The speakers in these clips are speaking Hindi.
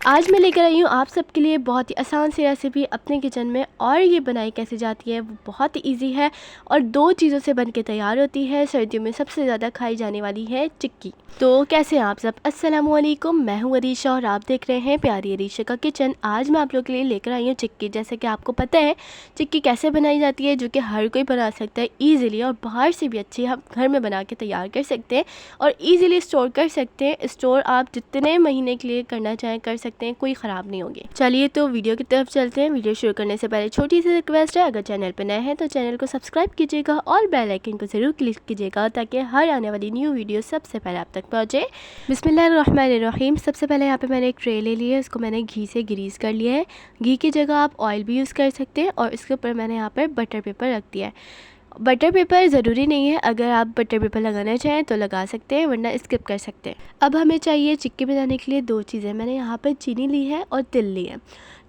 आज मैं लेकर आई हूँ आप सबके लिए बहुत ही आसान सी रेसिपी अपने किचन में। और ये बनाई कैसे जाती है वो बहुत ही इजी है और दो चीज़ों से बन के तैयार होती है। सर्दियों में सबसे ज़्यादा खाई जाने वाली है चिक्की। तो कैसे हैं आप सब? अस्सलाम वालेकुम, मैं हूँ अरीशा और आप देख रहे हैं प्यारी अरीशा का किचन। आज मैं आप लोगों के लिए लेकर आई हूँ चिक्की। जैसे कि आपको पता है चिक्की कैसे बनाई जाती है, जो कि हर कोई बना सकता है ईज़िली, और बाहर से भी अच्छी हम घर में बना के तैयार कर सकते हैं और ईज़िली स्टोर कर सकते हैं। स्टोर आप जितने महीने के लिए करना चाहें कर सकते हैं, कोई ख़राब नहीं होगी। चलिए तो वीडियो की तरफ चलते हैं। वीडियो शुरू करने से पहले छोटी सी रिक्वेस्ट है, अगर चैनल पर नए हैं तो चैनल को सब्सक्राइब कीजिएगा और बेल आइकन को ज़रूर क्लिक कीजिएगा ताकि हर आने वाली न्यू वीडियो सबसे पहले आप तक पहुँचे। बिस्मिल्लाहिर्रहमानिर्रहीम। सबसे पहले यहाँ पे मैंने एक ट्रे ले लिया है, इसको मैंने घी से ग्रीस कर लिया है। घी की जगह आप ऑयल भी यूज़ कर सकते हैं और इसके ऊपर मैंने यहाँ पर बटर पेपर रख दिया है। बटर पेपर ज़रूरी नहीं है, अगर आप बटर पेपर लगाना चाहें तो लगा सकते हैं, वरना स्किप कर सकते हैं। अब हमें चाहिए चिक्की बनाने के लिए दो चीज़ें। मैंने यहाँ पर चीनी ली है और तिल ली है।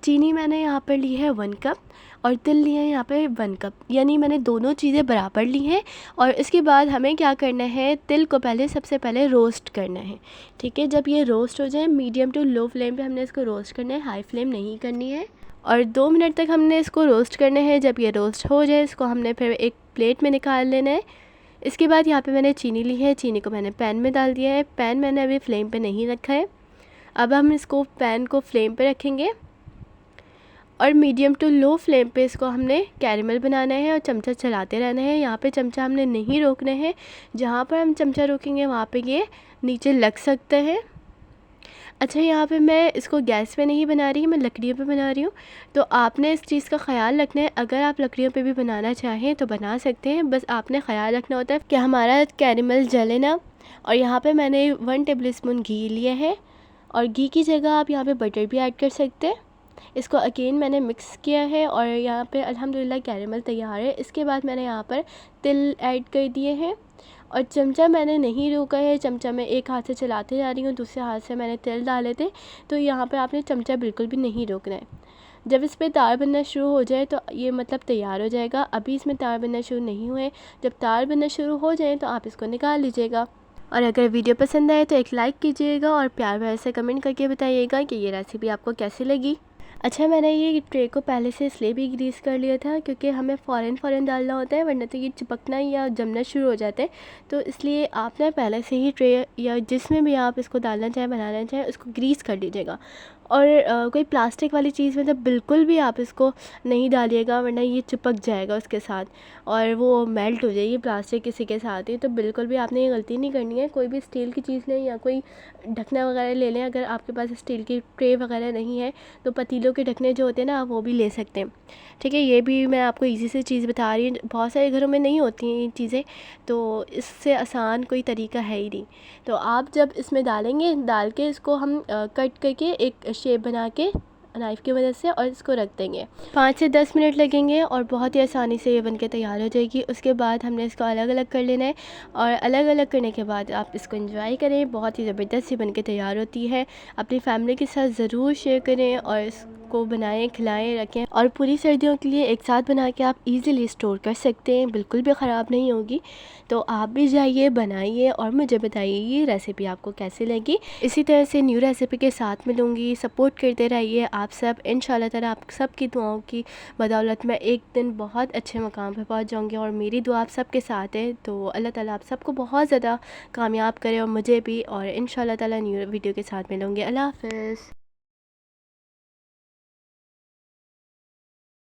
चीनी मैंने यहाँ पर ली है 1 कप और तिल लिया है यहाँ पर 1 कप, यानी मैंने दोनों चीज़ें बराबर ली हैं। और इसके बाद हमें क्या करना है, तिल को सबसे पहले रोस्ट करना है। ठीक है, जब ये रोस्ट हो जाए मीडियम टू लो फ्लेम पे हमने इसको रोस्ट करना है, हाई फ्लेम नहीं करनी है। और 2 मिनट तक हमने इसको रोस्ट करना है। जब ये रोस्ट हो जाए इसको हमने फिर एक प्लेट में निकाल लेना है। इसके बाद यहाँ पे मैंने चीनी ली है, चीनी को मैंने पैन में डाल दिया है। पैन मैंने अभी फ्लेम पे नहीं रखा है। अब हम इसको पैन को फ्लेम पे रखेंगे और मीडियम टू लो फ्लेम पे इसको हमने कैरेमल बनाना है और चमचा चलाते रहना है। यहाँ पे चमचा हमने नहीं रोकना है, जहाँ पर हम चमचा रोकेंगे वहाँ पे ये नीचे लग सकता है। अच्छा, यहाँ पे मैं इसको गैस पे नहीं बना रही, मैं लकड़ियों पे बना रही हूँ, तो आपने इस चीज़ का ख़याल रखना है। अगर आप लकड़ियों पे भी बनाना चाहें तो बना सकते हैं, बस आपने ख़याल रखना होता है कि हमारा कैरेमल जले ना। और यहाँ पे मैंने 1 टेबल स्पून घी लिया है और घी की जगह आप यहाँ पे बटर भी ऐड कर सकते हैं। इसको अगेन मैंने मिक्स किया है और यहाँ पे अल्हम्दुलिल्लाह कैरेमल तैयार है। इसके बाद मैंने यहाँ पर तिल ऐड कर दिए हैं और चमचा मैंने नहीं रोका है, चमचा मैं एक हाथ से चलाते जा रही हूँ, दूसरे हाथ से मैंने तिल डाले थे। तो यहाँ पे आपने चमचा बिल्कुल भी नहीं रोकना है। जब इस पर तार बनना शुरू हो जाए तो ये मतलब तैयार हो जाएगा। अभी इसमें तार बनना शुरू नहीं हुए, जब तार बनना शुरू हो जाए तो आप इसको निकाल लीजिएगा। और अगर वीडियो पसंद आए तो एक लाइक कीजिएगा और प्यार भरे से कमेंट करके बताइएगा कि ये रेसिपी आपको कैसी लगी। अच्छा, मैंने ये ट्रे को पहले से इसलिए भी ग्रीस कर लिया था क्योंकि हमें फ़ौरन डालना होता है, वरना तो ये चिपकना या जमना शुरू हो जाते हैं। तो इसलिए आपने पहले से ही ट्रे या जिसमें भी आप इसको डालना चाहें बनाना चाहें उसको ग्रीस कर लीजिएगा। और कोई प्लास्टिक वाली चीज़ में तो बिल्कुल भी आप इसको नहीं डालिएगा, वरना ये चिपक जाएगा उसके साथ और वो मेल्ट हो जाएगी प्लास्टिक किसी के साथ ही। तो बिल्कुल भी आपने ये गलती नहीं करनी है। कोई भी स्टील की चीज़ लें या कोई ढकना वगैरह ले लें। अगर आपके पास स्टील की ट्रे वगैरह नहीं है तो पतीलों के ढकने जो होते हैं ना, आप वो भी ले सकते हैं। ठीक है, ये भी मैं आपको ईज़ी सी चीज़ बता रही हूँ, बहुत सारे घरों में नहीं होती हैं ये चीज़ें, तो इससे आसान कोई तरीका है ही नहीं। तो आप जब इसमें डालेंगे, डाल के इसको हम कट करके एक शेप बना के नाइफ़ की मदद से और इसको रख देंगे। 5 से 10 मिनट लगेंगे और बहुत ही आसानी से ये बनके तैयार हो जाएगी। उसके बाद हमने इसको अलग अलग कर लेना है और अलग अलग करने के बाद आप इसको एंजॉय करें। बहुत ही ज़बरदस्त सी बनके तैयार होती है। अपनी फैमिली के साथ ज़रूर शेयर करें और इसको बनाएं, खिलाएं, रखें और पूरी सर्दियों के लिए एक साथ बना के आप इजीली स्टोर कर सकते हैं, बिल्कुल भी ख़राब नहीं होगी। तो आप भी जाइए, बनाइए और मुझे बताइए ये रेसिपी आपको कैसी लगी। इसी तरह से न्यू रेसिपी के साथ मिलूँगी। सपोर्ट करते रहिए आप सब। इंशाल्लाह ताला आप सबकी दुआओं की बदौलत मैं एक दिन बहुत अच्छे मकाम पर पहुंच जाऊंगी और मेरी दुआ आप सबके साथ है। तो अल्लाह ताला आप सबको बहुत ज़्यादा कामयाब करे और मुझे भी। और इंशाल्लाह ताला न्यू वीडियो के साथ मिलूँगी। अल्लाह हाफ़िज़।